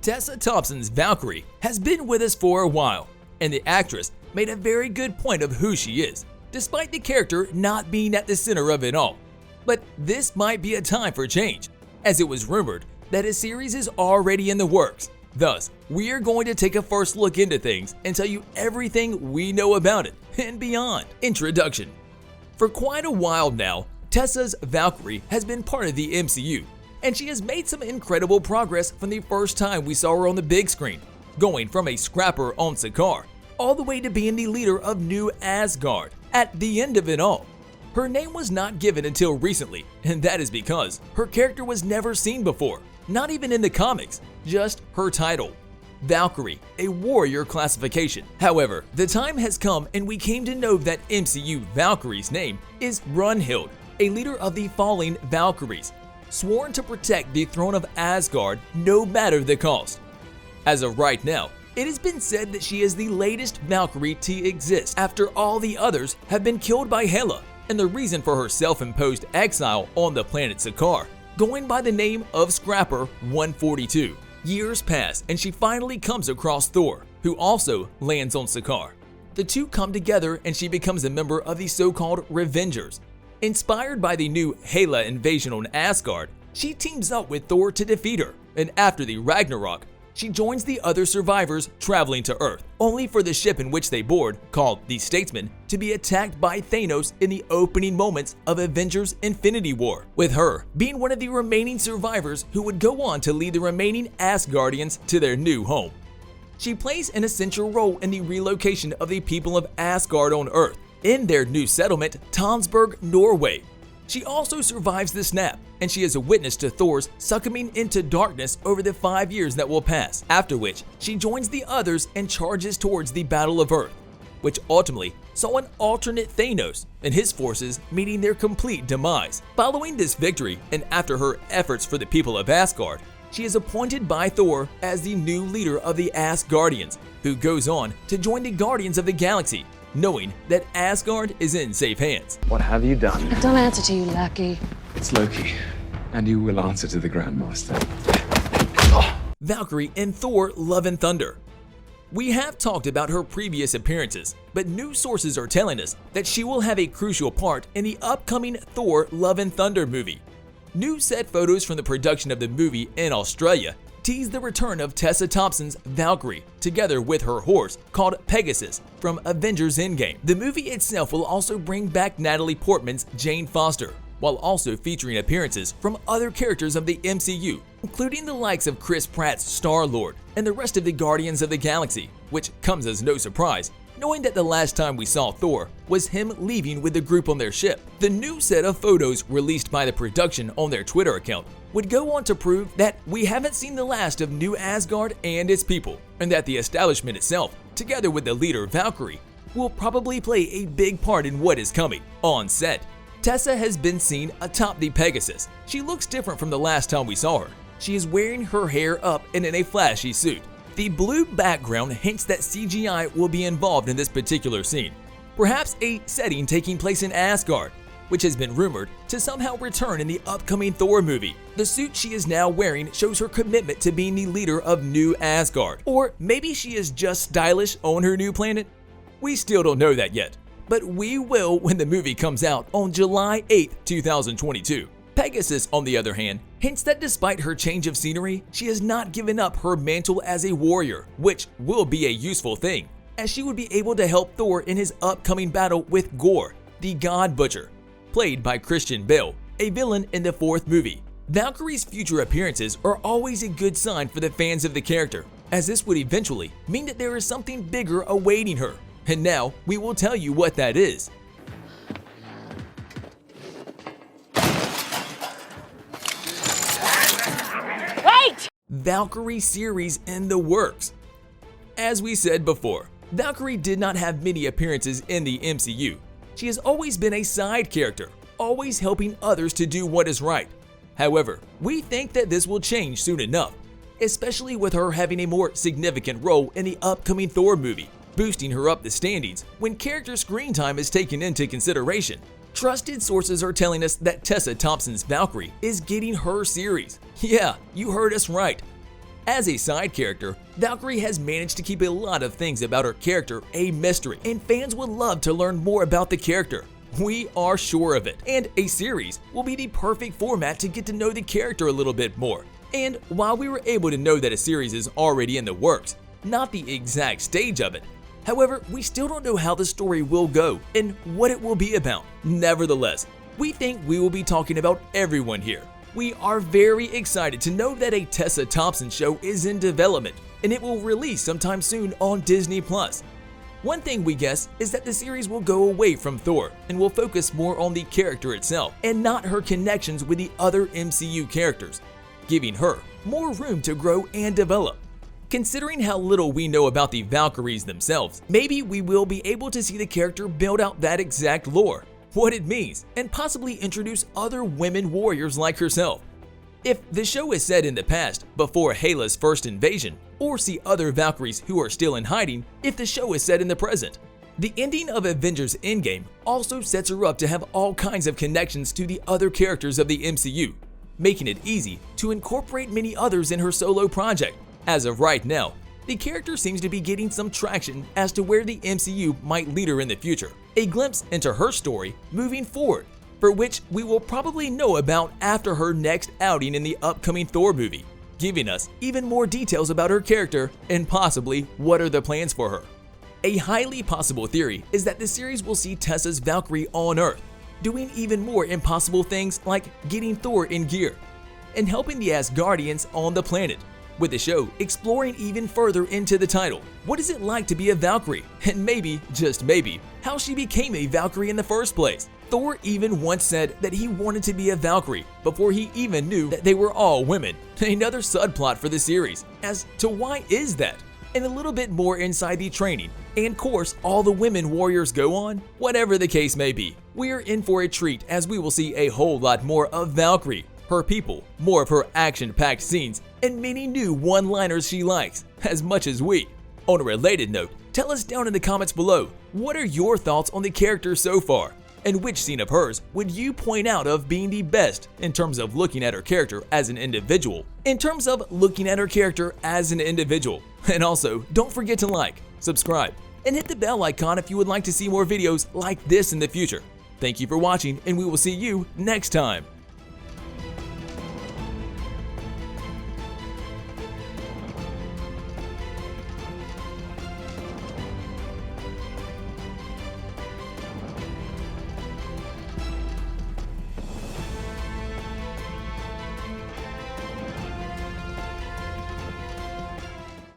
Tessa Thompson's Valkyrie has been with us for a while, and the actress made a very good point of who she is, despite the character not being at the center of it all. But this might be a time for change, as it was rumored that a series is already in the works. Thus, we are going to take a first look into things and tell you everything we know about it and beyond. Introduction. For quite a while now, Tessa's Valkyrie has been part of the MCU, and she has made some incredible progress from the first time we saw her on the big screen, going from a scrapper on Sakaar, all the way to being the leader of New Asgard. At the end of it all, her name was not given until recently, and that is because her character was never seen before, not even in the comics, just her title. Valkyrie, a warrior classification. However, the time has come and we came to know that MCU Valkyrie's name is Brunnhilde, a leader of the falling Valkyries, sworn to protect the throne of Asgard no matter the cost. As of right now, it has been said that she is the latest Valkyrie to exist after all the others have been killed by Hela, and the reason for her self-imposed exile on the planet Sakaar, going by the name of Scrapper 142. Years pass and she finally comes across Thor, who also lands on Sakaar. The two come together and she becomes a member of the so-called Revengers. Inspired by the new Hela invasion on Asgard, she teams up with Thor to defeat her, and after the Ragnarok, she joins the other survivors traveling to Earth, only for the ship in which they board, called the Statesman, to be attacked by Thanos in the opening moments of Avengers Infinity War, with her being one of the remaining survivors who would go on to lead the remaining Asgardians to their new home. She plays an essential role in the relocation of the people of Asgard on Earth, in their new settlement, Tonsberg, Norway. She also survives the snap, and she is a witness to Thor's succumbing into darkness over the 5 years that will pass, after which she joins the others and charges towards the Battle of Earth, which ultimately saw an alternate Thanos and his forces meeting their complete demise. Following this victory, and after her efforts for the people of Asgard, she is appointed by Thor as the new leader of the Asgardians, who goes on to join the Guardians of the Galaxy, knowing that Asgard is in safe hands. What have you done? I don't answer to you, lackey. It's Loki, and you will answer to the Grandmaster. Valkyrie in Thor Love and Thunder. We have talked about her previous appearances, but new sources are telling us that she will have a crucial part in the upcoming Thor Love and Thunder movie. New set photos from the production of the movie in Australia tease the return of Tessa Thompson's Valkyrie, together with her horse called Pegasus from Avengers Endgame. The movie itself will also bring back Natalie Portman's Jane Foster, while also featuring appearances from other characters of the MCU, including the likes of Chris Pratt's Star-Lord and the rest of the Guardians of the Galaxy, which comes as no surprise, knowing that the last time we saw Thor was him leaving with the group on their ship. The new set of photos released by the production on their Twitter account would go on to prove that we haven't seen the last of New Asgard and its people, and that the establishment itself, together with the leader Valkyrie, will probably play a big part in what is coming. On set, Tessa has been seen atop the Pegasus. She looks different from the last time we saw her. She is wearing her hair up and in a flashy suit. The blue background hints that CGI will be involved in this particular scene, perhaps a setting taking place in Asgard, which has been rumored to somehow return in the upcoming Thor movie. The suit she is now wearing shows her commitment to being the leader of New Asgard. Or maybe she is just stylish on her new planet? We still don't know that yet, but we will when the movie comes out on July 8, 2022. Pegasus, on the other hand, hints that despite her change of scenery, she has not given up her mantle as a warrior, which will be a useful thing, as she would be able to help Thor in his upcoming battle with Gorr, the God Butcher, played by Christian Bale, a villain in the 4th movie. Valkyrie's future appearances are always a good sign for the fans of the character, as this would eventually mean that there is something bigger awaiting her, and now we will tell you what that is. Valkyrie series in the works. As we said before, Valkyrie did not have many appearances in the MCU. She has always been a side character, always helping others to do what is right. However, we think that this will change soon enough, especially with her having a more significant role in the upcoming Thor movie, boosting her up the standings when character screen time is taken into consideration. Trusted sources are telling us that Tessa Thompson's Valkyrie is getting her series. Yeah, you heard us right. As a side character, Valkyrie has managed to keep a lot of things about her character a mystery, and fans would love to learn more about the character. We are sure of it, and a series will be the perfect format to get to know the character a little bit more. And while we were able to know that a series is already in the works, not the exact stage of it, however, we still don't know how the story will go and what it will be about. Nevertheless, we think we will be talking about everyone here. We are very excited to know that a Tessa Thompson show is in development, and it will release sometime soon on Disney+. One thing we guess is that the series will go away from Thor and will focus more on the character itself and not her connections with the other MCU characters, giving her more room to grow and develop. Considering how little we know about the Valkyries themselves, maybe we will be able to see the character build out that exact lore, what it means, and possibly introduce other women warriors like herself. If the show is set in the past, before Hela's first invasion, or see other Valkyries who are still in hiding if the show is set in the present. The ending of Avengers Endgame also sets her up to have all kinds of connections to the other characters of the MCU, making it easy to incorporate many others in her solo project. As of right now, the character seems to be getting some traction as to where the MCU might lead her in the future. A glimpse into her story moving forward, for which we will probably know about after her next outing in the upcoming Thor movie, giving us even more details about her character and possibly what are the plans for her. A highly possible theory is that the series will see Tessa's Valkyrie on Earth, doing even more impossible things like getting Thor in gear and helping the Asgardians on the planet, with the show exploring even further into the title. What is it like to be a Valkyrie? And maybe, just maybe, how she became a Valkyrie in the first place. Thor even once said that he wanted to be a Valkyrie before he even knew that they were all women. Another subplot for the series as to why is that, and a little bit more inside the training and course all the women warriors go on. Whatever the case may be, we're in for a treat as we will see a whole lot more of Valkyrie, her people, more of her action-packed scenes, and many new one-liners she likes as much as we. On a related note, tell us down in the comments below, what are your thoughts on the character so far? And which scene of hers would you point out of being the best in terms of looking at her character as an individual? And also, don't forget to like, subscribe, and hit the bell icon if you would like to see more videos like this in the future. Thank you for watching, and we will see you next time.